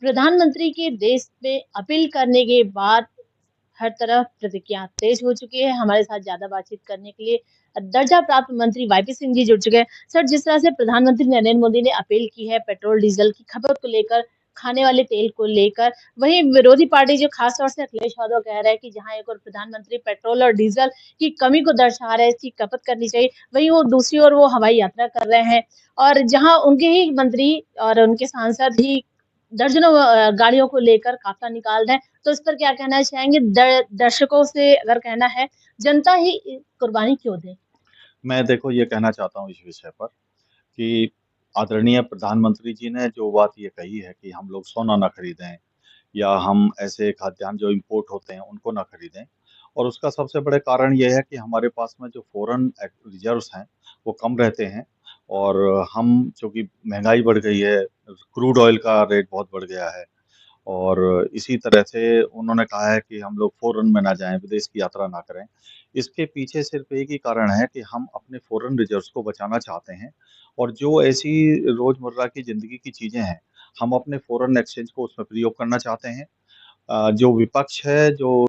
प्रधानमंत्री के देश में अपील करने के बाद हर तरफ प्रतिक्रिया तेज हो चुकी है। हमारे साथ ज़्यादा बातचीत करने के लिए दर्जा प्राप्त मंत्री वाईपी सिंह जी जुड़ चुके हैं। सर, जिस तरह से प्रधानमंत्री नरेंद्र मोदी ने अपील की है पेट्रोल डीजल की खपत को लेकर, खाने वाले तेल को लेकर, वहीं विरोधी पार्टी जो खास तौर से अखिलेश यादव कह रहे हैं कि जहां एक और प्रधानमंत्री पेट्रोल और डीजल की कमी को दर्शा रहे हैं, इसकी खपत करनी चाहिए, वहीं वो दूसरी ओर वो हवाई यात्रा कर रहे हैं और जहां उनके ही मंत्री और उनके सांसद ही दर्जनों गाड़ियों को लेकर काफिला निकाल रहे हैं। तो इस पर क्या कहना चाहेंगे? दर्शकों से अगर कहना है, जनता ही कुर्बानी क्यों दे? मैं देखो ये कहना चाहता हूँ इस विषय पर कि आदरणीय प्रधानमंत्री जी ने जो बात ये कही है कि हम लोग सोना ना खरीदें या हम ऐसे खाद्यान्न जो इम्पोर्ट होते हैं उनको ना खरीदें। और उसका सबसे बड़े कारण ये है कि हमारे पास में जो फ़ॉरेन रिजर्व्स हैं वो कम रहते हैं। और हम चूँकि महंगाई बढ़ गई है, क्रूड ऑयल का रेट बहुत बढ़ गया है। और इसी तरह से उन्होंने कहा है कि हम लोग फ़ॉरेन में ना जाएँ, विदेश की यात्रा ना करें। इसके पीछे सिर्फ़ एक ही कारण है कि हम अपने फ़ॉरेन रिज़र्व्स को बचाना चाहते हैं और जो ऐसी रोज़मर्रा की ज़िंदगी की चीज़ें हैं, हम अपने फ़ॉरेन एक्सचेंज को उसमें प्रयोग करना चाहते हैं। जो विपक्ष है, जो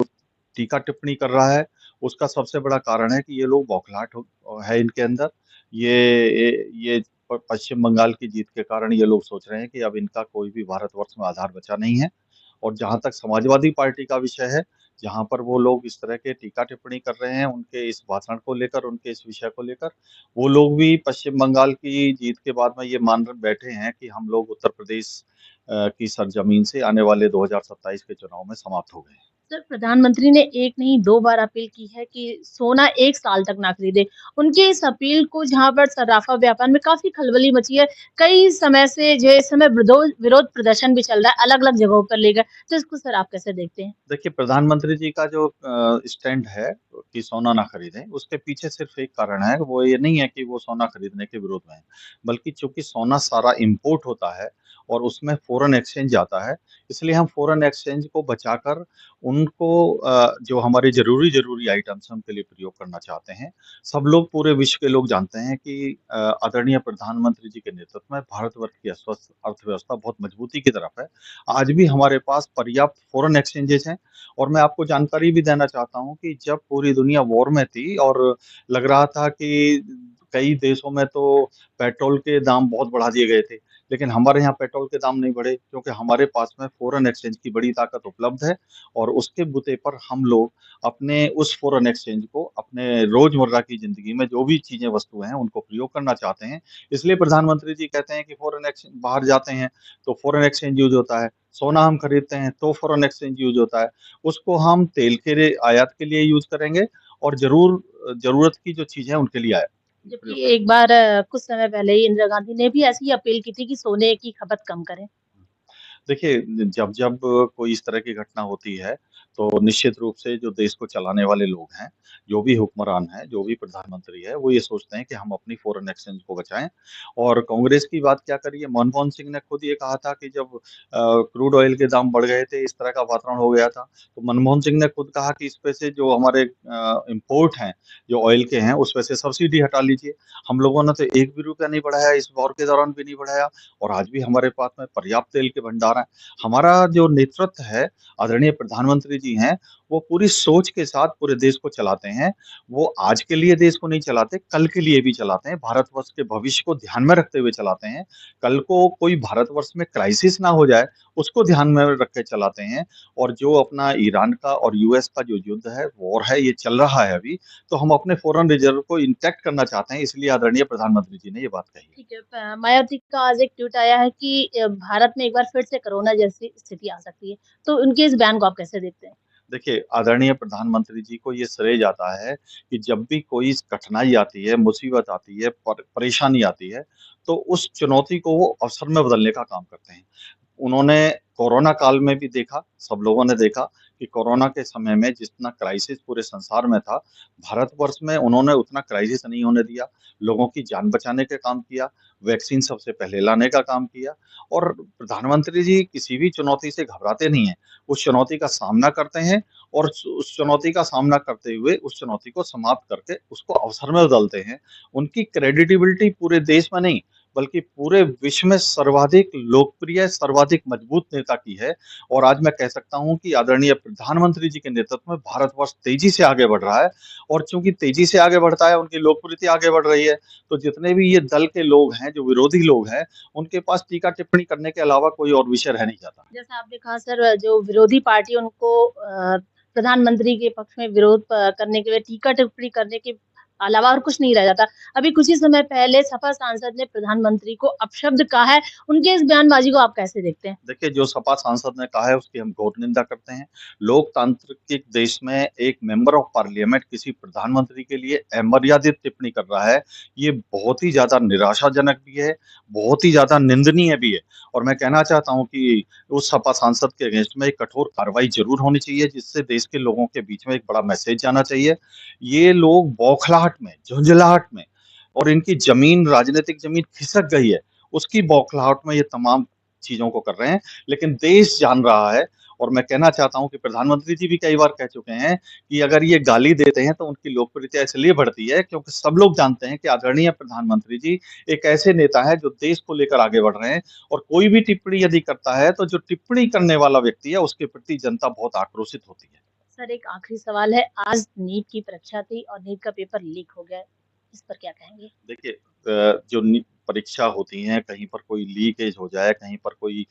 टीका-टिप्पणी कर रहा है, उसका सबसे बड़ा कारण है कि ये लोग बौखलाहट है इनके अंदर। ये पश्चिम बंगाल की जीत के कारण ये लोग सोच रहे हैं कि अब इनका कोई भी भारतवर्ष में आधार बचा नहीं है। और जहाँ तक समाजवादी पार्टी का विषय है, जहाँ पर वो लोग इस तरह के टीका-टिप्पणी कर रहे हैं, उनके इस भाषण को लेकर, उनके इस विषय को लेकर, वो लोग भी पश्चिम बंगाल की जीत के बाद में ये मान र बैठे हैं कि हम लोग उत्तर प्रदेश की सरज़मीन से आने वाले 2027 के चुनाव में समाप्त हो गए हैं। सर, प्रधानमंत्री ने एक नहीं 2 बार अपील की है कि सोना 1 साल तक ना खरीदें। उनकी इस अपील को जहाँ पर सर्राफा व्यापार में काफ़ी खलबली मची है। कई समय से जो है इस समय विरोध प्रदर्शन भी चल रहा है अलग-अलग जगहों पर लेकर। तो इसको सर आप कैसे देखते हैं? देखिए, प्रधानमंत्री जी का जो स्टैंड है कि सोना ना खरीदें, उसके पीछे सिर्फ़ एक कारण है, वो ये नहीं है कि वो सोना खरीदने के विरोध में हैं, बल्कि चूँकि सोना सारा इम्पोर्ट होता है और उसमें फ़ॉरेन एक्सचेंज आता है, इसलिए हम फ़ॉरेन एक्सचेंज को बचाकर उनको जो हमारे ज़रूरी आइटम्स हैं, उनके लिए प्रयोग करना चाहते हैं। सब लोग, पूरे विश्व के लोग जानते हैं कि आदरणीय प्रधानमंत्री जी के नेतृत्व में भारतवर्ष की अस्वस्थ अर्थव्यवस्था बहुत मजबूती की तरफ है। आज भी हमारे पास पर्याप्त फ़ॉरेन एक्सचेंजेज़ हैं। और मैं आपको जानकारी भी देना चाहता हूँ कि जब पूरी दुनिया वॉर में थी और लग रहा था कि कई देशों में तो पेट्रोल के दाम बहुत बढ़ा दिए गए थे, लेकिन हमारे यहाँ पेट्रोल के दाम नहीं बढ़े क्योंकि हमारे पास में फ़ॉरेन एक्सचेंज की बड़ी ताकत उपलब्ध है। और उसके बूते पर हम लोग अपने उस फ़ॉरेन एक्सचेंज को अपने रोज़मर्रा की ज़िंदगी में जो भी चीज़ें, वस्तुएँ हैं, उनको प्रयोग करना चाहते हैं। इसलिए प्रधानमंत्री जी कहते हैं कि फ़ॉरेन एक्सचेंज, बाहर जाते हैं तो फ़ॉरेन एक्सचेंज यूज़ होता है। सोना हम खरीदते हैं तो फ़ॉरेन एक्सचेंज यूज़ होता है। उसको हम तेल के लिए, आयात के लिए यूज़ करेंगे और ज़रूरत की जो चीज़ है उनके लिए जबकि प्रयोग करेंगे। एक बार कुछ समय पहले ही इंदिरा गांधी ने भी ऐसी ही अपील की थी कि सोने की खपत कम करें। देखिए, जब कोई इस तरह की घटना होती है, तो निश्चित रूप से जो देश को चलाने वाले लोग हैं, जो भी हुक्मरान हैं, जो भी प्रधानमंत्री है, वो ये सोचते हैं कि हम अपनी फ़ॉरेन एक्सचेंज को बचाएँ। और कांग्रेस की बात क्या करिए, मनमोहन सिंह ने खुद ये कहा था कि जब क्रूड ऑयल के दाम बढ़ गए थे, इस तरह का वातावरण हो गया था, तो मनमोहन सिंह ने खुद कहा कि इस पे से जो हमारे इम्पोर्ट हैं, जो ऑयल के हैं, उस पे से सब्सिडी हटा लीजिए। हम लोगों ने तो 1 भी रुपया नहीं बढ़ाया, इस वॉर के दौरान भी नहीं बढ़ाया और आज भी हमारे पास में पर्याप्त तेल के भंडार हैं। हमारा जो नेतृत्व है, आदरणीय प्रधानमंत्री जी हैं, वो पूरी सोच के साथ पूरे देश को चलाते हैं। वो आज के लिए देश को नहीं चलाते, कल के लिए भी चलाते हैं, भारतवर्ष के भविष्य को ध्यान में रखते हुए चलाते हैं। कल को कोई भारतवर्ष में क्राइसिस ना हो जाए, उसको ध्यान में रख के चलाते हैं। और जो अपना ईरान का और यूएस का जो युद्ध है, वॉर है, ये चल रहा है अभी, तो हम अपने फ़ॉरेन रिज़र्व को इंटैक्ट करना चाहते हैं, इसलिए आदरणीय प्रधानमंत्री जी ने ये बात कही है। ठीक है। मायावती का आज एक ट्वीट आया है कि भारत में एक बार फिर से कोरोना जैसी स्थिति आ सकती है। तो उनके इस बयान को आप कैसे देखते हैं? देखिए, आदरणीय प्रधानमंत्री जी को ये श्रेय जाता है कि जब भी कोई कठिनाई आती है, मुसीबत आती है, परेशानी आती है, तो उस चुनौती को वो अवसर में बदलने का काम करते हैं। उन्होंने कोरोना काल में भी देखा, सब लोगों ने देखा कि कोरोना के समय में जितना क्राइसिस पूरे संसार में था, भारतवर्ष में उन्होंने उतना क्राइसिस नहीं होने दिया। लोगों की जान बचाने का काम किया, वैक्सीन सबसे पहले लाने का काम किया और प्रधानमंत्री जी किसी भी चुनौती से घबराते नहीं हैं। उस चुनौती का सामना करते हैं और उस चुनौती का सामना करते हुए उस चुनौती को समाप्त करके उसको अवसर में बदलते हैं। उनकी क्रेडिटिबिलिटी पूरे देश में नहीं, बल्कि पूरे विश्व में सर्वाधिक लोकप्रिय, सर्वाधिक मजबूत नेता की है। और आज मैं कह सकता हूँ कि आदरणीय प्रधानमंत्री जी के नेतृत्व में भारतवर्ष तेजी से आगे बढ़ रहा है और चूँकि तेजी से आगे बढ़ता है, उनकी लोकप्रियता आगे बढ़ रही है, तो जितने भी ये दल के लोग हैं, जो विरोधी लोग हैं, उनके पास टीका-टिप्पणी करने के अलावा कोई और विषय रह नहीं जाता। जैसा आपने कहा सर जो विरोधी पार्टी उनको प्रधानमंत्री के पक्ष में विरोध करने के लिए टीका-टिप्पणी करने के अलावा और कुछ नहीं रह जाता। अभी कुछ ही समय पहले सपा सांसद ने प्रधानमंत्री को अपशब्द कहा है, उनके इस बयानबाजी को आप कैसे देखते हैं? देखिए, जो सपा सांसद ने कहा है उसकी हम घोर निंदा करते हैं। लोकतांत्रिक देश में एक मेंबर ऑफ पार्लियामेंट किसी प्रधानमंत्री के लिए अमर्यादित टिप्पणी कर रहा है, ये बहुत ही ज़्यादा निराशाजनक भी है, बहुत ही ज़्यादा निंदनीय भी है। और मैं कहना चाहता हूँ कि उस सपा सांसद के अगेंस्ट में एक कठोर कार्रवाई ज़रूर होनी चाहिए, जिससे देश के लोगों के बीच में एक बड़ा मैसेज जाना चाहिए। ये लोग बौखलाहट में, झुँझलाहट में और इनकी ज़मीन राजनीतिक ज़मीन खिसक गई है, उसकी बौखलाहट में ये तमाम चीज़ों को कर रहे हैं, लेकिन देश जान रहा है। और मैं कहना चाहता हूँ कि प्रधानमंत्री जी भी कई बार कह चुके हैं कि अगर ये गाली देते हैं तो उनकी लोकप्रियता इसलिए बढ़ती है क्योंकि सब लोग जानते हैं कि आदरणीय प्रधानमंत्री जी एक ऐसे नेता हैं जो देश को लेकर आगे बढ़ रहे हैं और कोई भी टिप्पणी यदि करता है तो जो टिप्पणी करने वाला व्यक्ति है उसके प्रति जनता बहुत आक्रोशित होती है। सर एक आखिरी सवाल है, आज नीट की परीक्षा थी और नीट का पेपर लीक हो गया है, इस पर क्या कहेंगे? देखिए जो परीक्षा होती हैं, कहीं पर कोई लीकेज हो जाए, कहीं पर कोई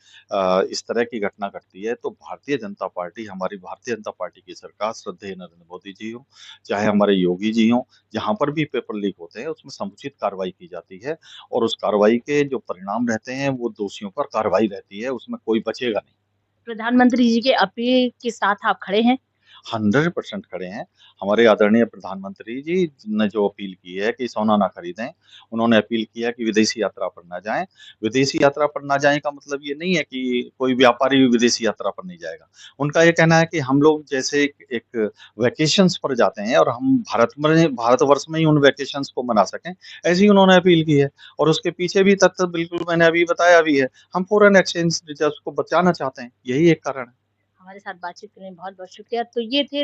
इस तरह की घटना घटती है, तो भारतीय जनता पार्टी, हमारी भारतीय जनता पार्टी की सरकार, श्रद्धेय नरेंद्र मोदी जी हों, चाहे हमारे योगी जी हों, जहाँ पर भी पेपर लीक होते हैं, उसमें समुचित कार्रवाई की जाती है और उस कार्रवाई के जो परिणाम रहते हैं, वो दोषियों पर कार्रवाई रहती है, उसमें कोई बचेगा नहीं। प्रधानमंत्री जी के अपील के साथ आप खड़े हैं? 100% खड़े हैं। हमारे आदरणीय प्रधानमंत्री जी ने जो अपील की है कि सोना ना खरीदें, उन्होंने अपील किया कि विदेशी यात्रा पर ना जाएँ। विदेशी यात्रा पर ना जाएँ का मतलब ये नहीं है कि कोई व्यापारी भी विदेशी यात्रा पर नहीं जाएगा। उनका ये कहना है कि हम लोग जैसे एक वैकेशंस पर जाते हैं और हम भारतवर्ष में ही उन वैकेशंस को मना सकें, ऐसी उन्होंने अपील की है। और उसके पीछे भी तथ्य बिल्कुल मैंने अभी बताया भी है। हम फ़ॉरेन एक्सचेंज रिज़र्व्स को बचाना चाहते हैं, यही एक कारण है। हमारे साथ बातचीत करने में बहुत-बहुत शुक्रिया। तो ये थे